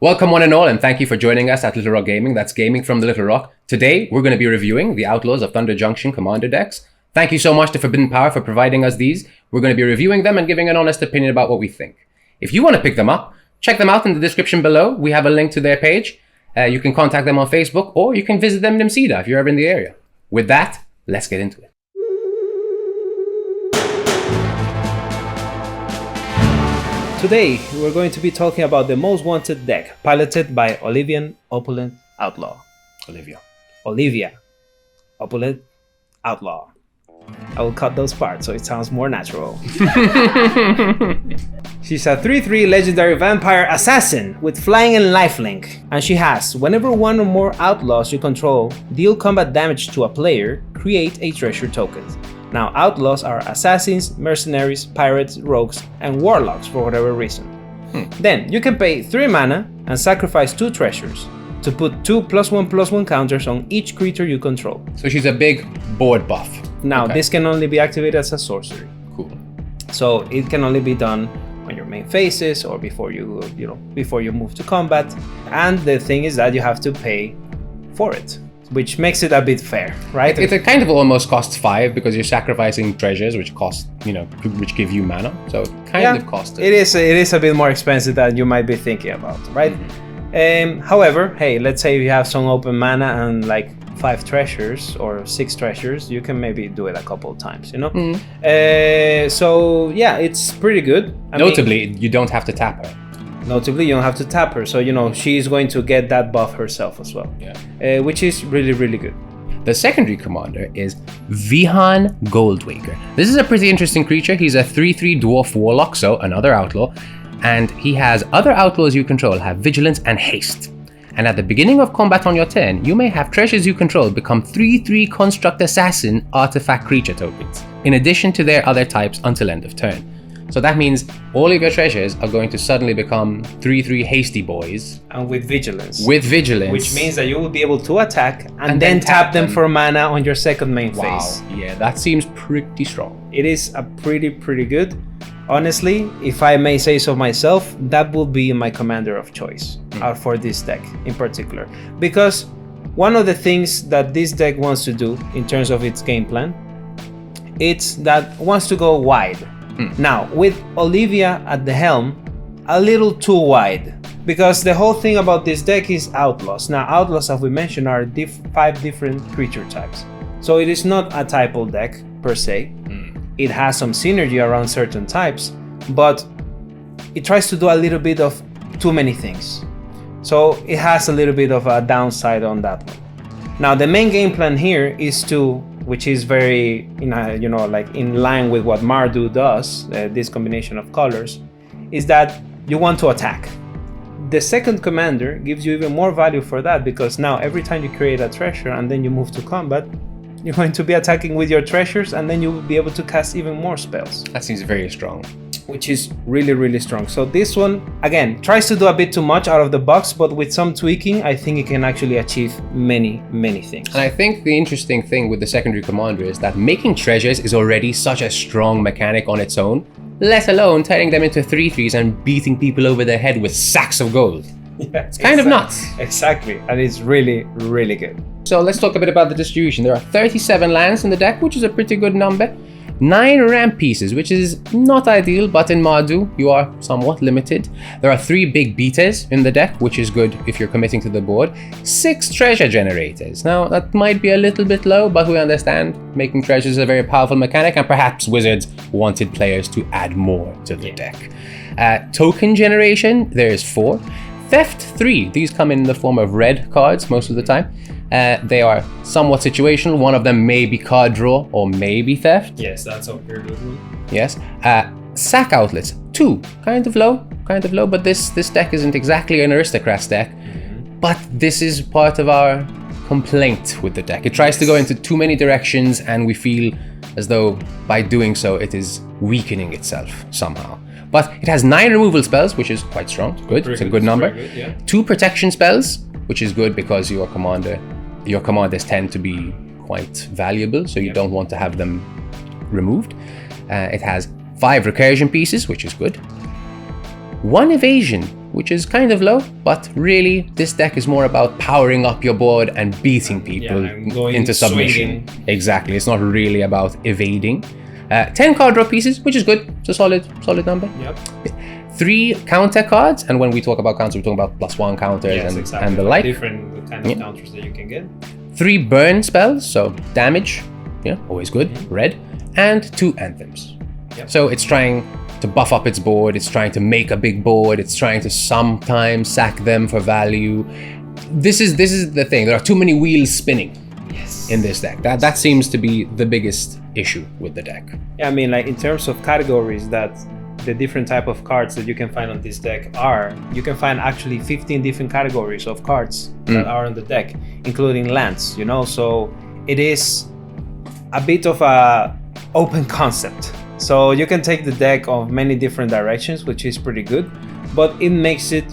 Welcome one and all, and thank you for joining us at Little Rock Gaming. That's gaming from the Little Rock. Today, we're going to be reviewing the Outlaws of Thunder Junction Commander decks. Thank you so much to Forbidden Power for providing us these. We're going to be reviewing them and giving an honest opinion about what we think. If you want to pick them up, check them out in the description below. We have a link to their page. You can contact them on Facebook, or you can visit them in Msida if you're ever in the area. With that, let's get into it. Today, we're going to be talking about the most wanted deck, piloted by Olivian Opulent Outlaw. Olivia. Opulent Outlaw. I will cut those parts so it sounds more natural. She's a 3/3 legendary vampire assassin with flying and lifelink. And she has, whenever one or more outlaws you control deal combat damage to a player, create a treasure token. Now, outlaws are assassins, mercenaries, pirates, rogues, and warlocks for whatever reason. Then, you can pay 3 mana and sacrifice 2 treasures to put 2 +1/+1 counters on each creature you control. So she's a big board buff. Now, this can only be activated as a sorcery. Cool. So it can only be done on your main phases or before you move to combat. And the thing is that you have to pay for it, which makes it a bit fair, right? It kind of almost costs 5 because you're sacrificing treasures, which cost, which give you mana. So it kind of costs it. It is a bit more expensive than you might be thinking about, right? However, hey, let's say you have some open mana and like 5 treasures or 6 treasures, you can maybe do it a couple of times, So yeah, it's pretty good. Notably, you don't have to tap her. Notably, you don't have to tap her, so she's going to get that buff herself as well, which is really, really good. The secondary commander is Vihan Goldwaker. This is a pretty interesting creature. He's a 3/3 dwarf warlock, so another outlaw, and he has other outlaws you control have vigilance and haste. And at the beginning of combat on your turn, you may have treasures you control become 3/3 construct assassin artifact creature tokens, in addition to their other types until end of turn. So that means all of your treasures are going to suddenly become 3/3 hasty boys. And with vigilance. Which means that you will be able to attack and then tap them for mana on your second main phase. Yeah, that seems pretty strong. It is a pretty good. Honestly, if I may say so myself, that will be my commander of choice for this deck in particular. Because one of the things that this deck wants to do in terms of its game plan, it's that wants to go wide. Now, with Olivia at the helm, a little too wide. Because the whole thing about this deck is outlaws. Now, outlaws, as we mentioned, are 5 different creature types. So it is not a typal deck per se. It has some synergy around certain types, but it tries to do a little bit of too many things. So it has a little bit of a downside on that one. Now, the main game plan here is to, which is very, in line with what Mardu does, this combination of colors, is that you want to attack. The second commander gives you even more value for that, because now every time you create a treasure and then you move to combat, you're going to be attacking with your treasures, and then you will be able to cast even more spells. That seems very strong. Which is really, really strong. So this one, again, tries to do a bit too much out of the box, but with some tweaking, I think it can actually achieve many, many things. And I think the interesting thing with the secondary commander is that making treasures is already such a strong mechanic on its own, let alone turning them into 3/3s and beating people over the head with sacks of gold. Yeah, it's kind of nuts. Exactly, and it's really, really good. So let's talk a bit about the distribution. There are 37 lands in the deck, which is a pretty good number. 9 ramp pieces, which is not ideal, but in Mardu, you are somewhat limited. There are 3 big beaters in the deck, which is good if you're committing to the board. 6 treasure generators. Now, that might be a little bit low, but we understand making treasures is a very powerful mechanic, and perhaps Wizards wanted players to add more to the deck. Token generation, there's 4. Theft 3, these come in the form of red cards most of the time. They are somewhat situational. One of them may be card draw or maybe theft. Yes, that's a very good one. Yes. Sack outlets 2, kind of low, but this deck isn't exactly an aristocrat's deck. But this is part of our complaint with the deck. It tries to go into too many directions, and we feel as though by doing so it is weakening itself somehow. But it has 9 removal spells, which is quite strong. It's a good number. Good, yeah. 2 protection spells, which is good because your commanders tend to be quite valuable, so you don't want to have them removed. It has 5 recursion pieces, which is good. 1 evasion, which is kind of low, but really this deck is more about powering up your board and beating people into submission. Swinging. Exactly, it's not really about evading. 10 card draw pieces, which is good. It's a solid number. Yep. 3 counter cards, and when we talk about counters, we're talking about +1 counters and the like. Different kind of counters that you can get. 3 burn spells, so damage, always good, red, and 2 anthems. Yep. So it's trying to buff up its board, it's trying to make a big board, it's trying to sometimes sack them for value. This is the thing, there are too many wheels spinning in this deck. That seems to be the biggest issue with the deck. Yeah, I mean, like in terms of categories that the different type of cards that you can find on this deck you can find actually 15 different categories of cards that are on the deck, including lands, so it is a bit of a open concept. So you can take the deck of many different directions, which is pretty good, but it makes it,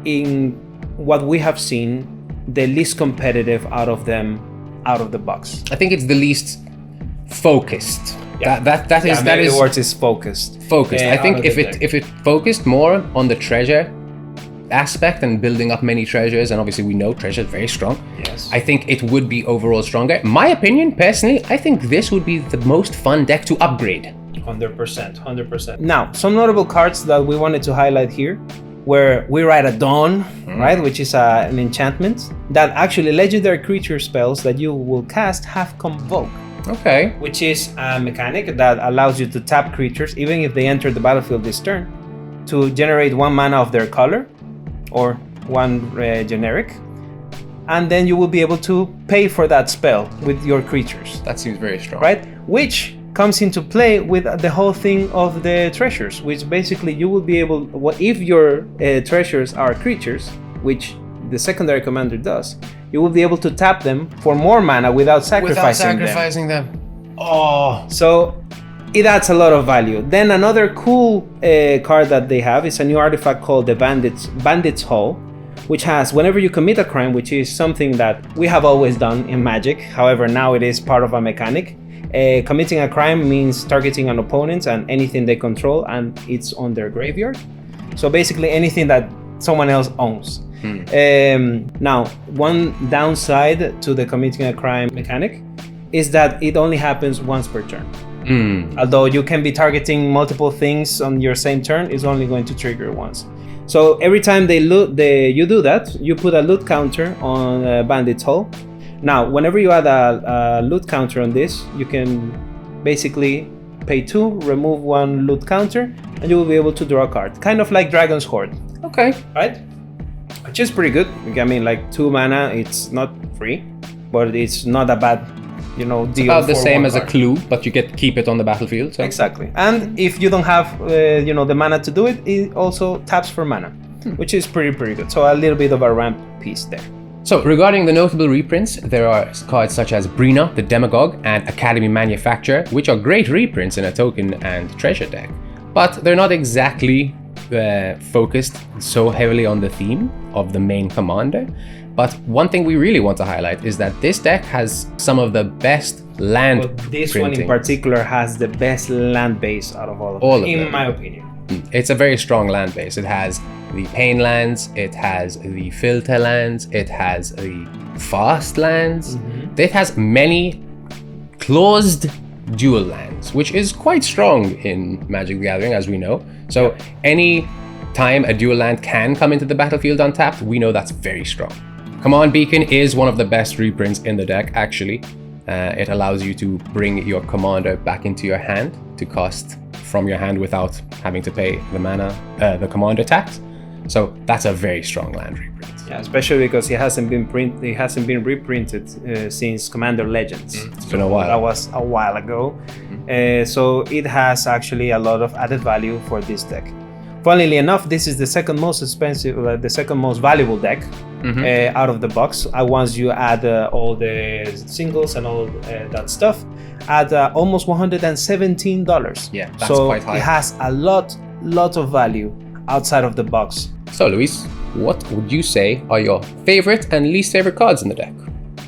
in what we have seen, the least competitive out of the box. I think it's the least focused. Yeah. That is the word is focused. I think if it focused more on the treasure aspect and building up many treasures, and obviously we know treasure is very strong. Yes. I think it would be overall stronger. My opinion, personally, I think this would be the most fun deck to upgrade. 100%. Now, some notable cards that we wanted to highlight here, where we ride a Dawn, right, which is an enchantment that actually legendary creature spells that you will cast have Convoke. Okay. Which is a mechanic that allows you to tap creatures, even if they enter the battlefield this turn, to generate 1 mana of their color, or 1 generic, and then you will be able to pay for that spell with your creatures. That seems very strong. Right? Which comes into play with the whole thing of the treasures, which basically you will be able, if your treasures are creatures, which the secondary commander does, you will be able to tap them for more mana without sacrificing them. Oh, so it adds a lot of value. Then another cool card that they have is a new artifact called the Bandit's Hall, which has, whenever you commit a crime, which is something that we have always done in Magic, however now it is part of a mechanic. Committing a crime means targeting an opponent and anything they control, and it's on their graveyard. So basically anything that someone else owns. Now, one downside to the committing a crime mechanic is that it only happens once per turn. Although you can be targeting multiple things on your same turn, it's only going to trigger once. So every time you do that, you put a loot counter on Bandit's Hall. Now, whenever you add a loot counter on this, you can basically pay 2, remove 1 loot counter, and you will be able to draw a card. Kind of like Dragon's Hoard. Okay. Right? Which is pretty good. I mean, like 2 mana, it's not free, but it's not a bad, deal. It's about the same as card. a clue, but you get to keep it on the battlefield. So. Exactly. And if you don't have, the mana to do it, it also taps for mana, which is pretty good. So a little bit of a ramp piece there. So regarding the notable reprints, there are cards such as Brina, the Demagogue, and Academy Manufacturer, which are great reprints in a token and treasure deck, but they're not exactly focused so heavily on the theme of the main commander. But one thing we really want to highlight is that this deck has some of the best land this printings. One in particular has the best land base out of all of them, in my opinion. It's a very strong land base. It has the pain lands, it has the filter lands, it has the fast lands, it has many closed dual lands, which is quite strong in Magic the Gathering, as we know. So any time a dual land can come into the battlefield untapped, we know that's very strong. Command Beacon is one of the best reprints in the deck, actually. It allows you to bring your commander back into your hand to cast from your hand without having to pay the mana, the commander tax. So that's a very strong land reprint. Yeah, especially because it hasn't been reprinted since Commander Legends. It's been a while. That was a while ago. So it has actually a lot of added value for this deck. Funnily enough, this is the second most expensive, the second most valuable deck out of the box. Once you add all the singles and all that stuff, at almost $117. Yeah, that's quite high. It has a lot of value outside of the box. So, Luis, what would you say are your favorite and least favorite cards in the deck?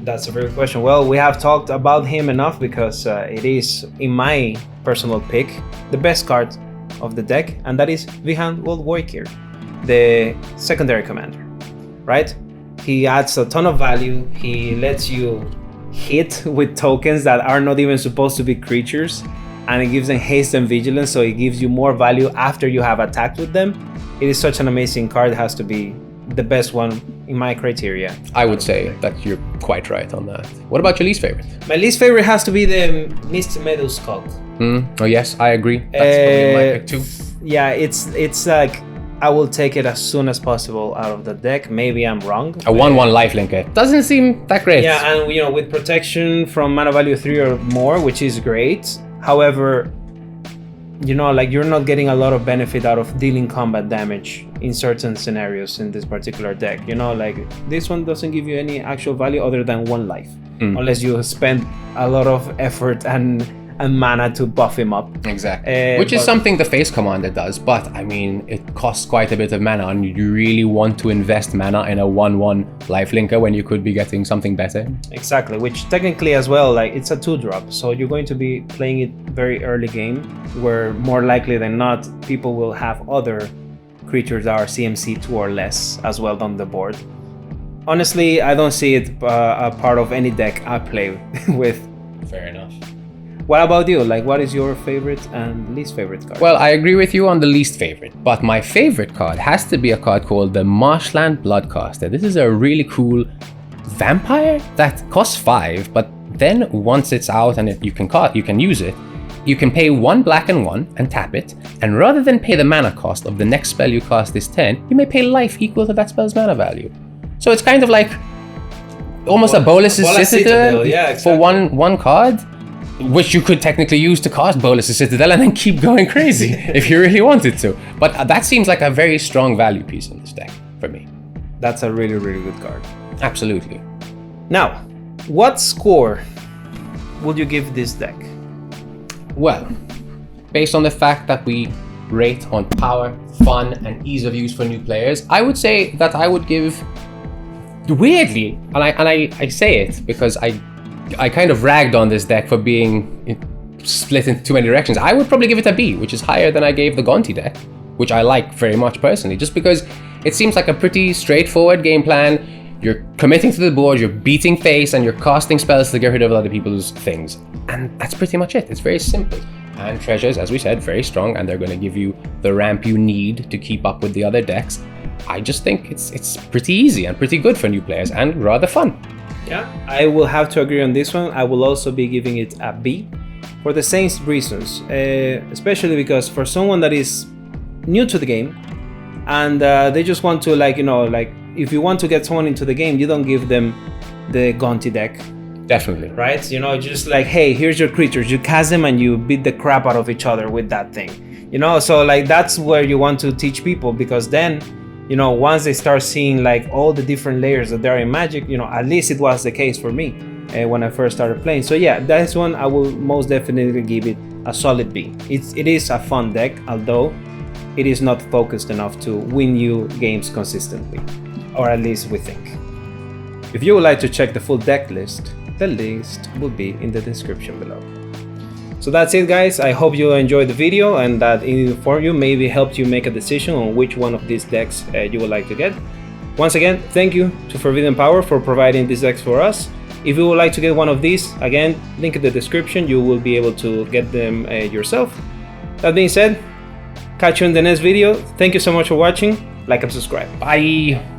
That's a very good question. Well, we have talked about him enough because it is, in my personal pick, the best card of the deck, and that is Vihan World Warrior. the secondary commander, right? He adds a ton of value. He lets you hit with tokens that are not even supposed to be creatures, and it gives them haste and vigilance, so it gives you more value after you have attacked with them. It is such an amazing card. It has to be the best one in my criteria. I would say that you're quite right on that. What about your least favorite? My least favorite has to be the Mist Meadow Skog. Oh yes, I agree. That's probably my pick too. Yeah, it's like I will take it as soon as possible out of the deck. Maybe I'm wrong. A 1/1 lifelinker doesn't seem that great. Yeah, and you know, with protection from mana value 3 or more, which is great. However, you know, like you're not getting a lot of benefit out of dealing combat damage in certain scenarios in this particular deck. You know, like this one doesn't give you any actual value other than 1 life, unless you spend a lot of effort and mana to buff him up. Exactly. Which is something the face commander does, but I mean, it costs quite a bit of mana, and you really want to invest mana in a 1/1 lifelinker when you could be getting something better. Exactly, which technically as well, like it's a 2-drop, so you're going to be playing it very early game, where more likely than not, people will have other creatures that are CMC 2 or less as well on the board. Honestly, I don't see it a part of any deck I play with. Fair enough. What about you? Like, what is your favorite and least favorite card? Well, I agree with you on the least favorite, but my favorite card has to be a card called the Marshland Bloodcaster. This is a really cool vampire that costs 5, but then once it's out and you can use it, you can pay 1 black and 1 and tap it, and rather than pay the mana cost of the next spell you cast this turn, you may pay life equal to that spell's mana value. So it's kind of like almost a Bolas's Citadel, yeah, exactly. For one card, which you could technically use to cast Bolas's Citadel and then keep going crazy if you really wanted to. But that seems like a very strong value piece in this deck for me. That's a really, really good card. Absolutely. Now, what score would you give this deck? Well, based on the fact that we rate on power, fun, and ease of use for new players, I would say that I would give, weirdly, and I say it because I kind of ragged on this deck for being split into too many directions. I would probably give it a B, which is higher than I gave the Gonti deck, which I like very much personally, just because it seems like a pretty straightforward game plan. You're committing to the board, you're beating face, and you're casting spells to get rid of other people's things. And that's pretty much it. It's very simple. And treasures, as we said, very strong, and they're going to give you the ramp you need to keep up with the other decks. I just think it's pretty easy and pretty good for new players and rather fun. Yeah, I will have to agree on this one. I will also be giving it a B for the same reasons, especially because for someone that is new to the game and they just want to, like, you know, like if you want to get someone into the game, you don't give them the Gonti deck. Definitely. Right? You know, just like, hey, here's your creatures. You cast them and you beat the crap out of each other with that thing. You know, so like that's where you want to teach people, because then, you know, once they start seeing like all the different layers that there are in Magic, you know, at least it was the case for me when I first started playing. So yeah, that's one I will most definitely give it a solid B. It is a fun deck, although it is not focused enough to win you games consistently, or at least we think. If you would like to check the full deck list, the list will be in the description below. So that's it, guys. I hope you enjoyed the video and that it informed you, maybe helped you make a decision on which one of these decks you would like to get. Once again, thank you to Forbidden Power for providing these decks for us. If you would like to get one of these, again, link in the description, you will be able to get them yourself. That being said, catch you in the next video. Thank you so much for watching. Like and subscribe. Bye.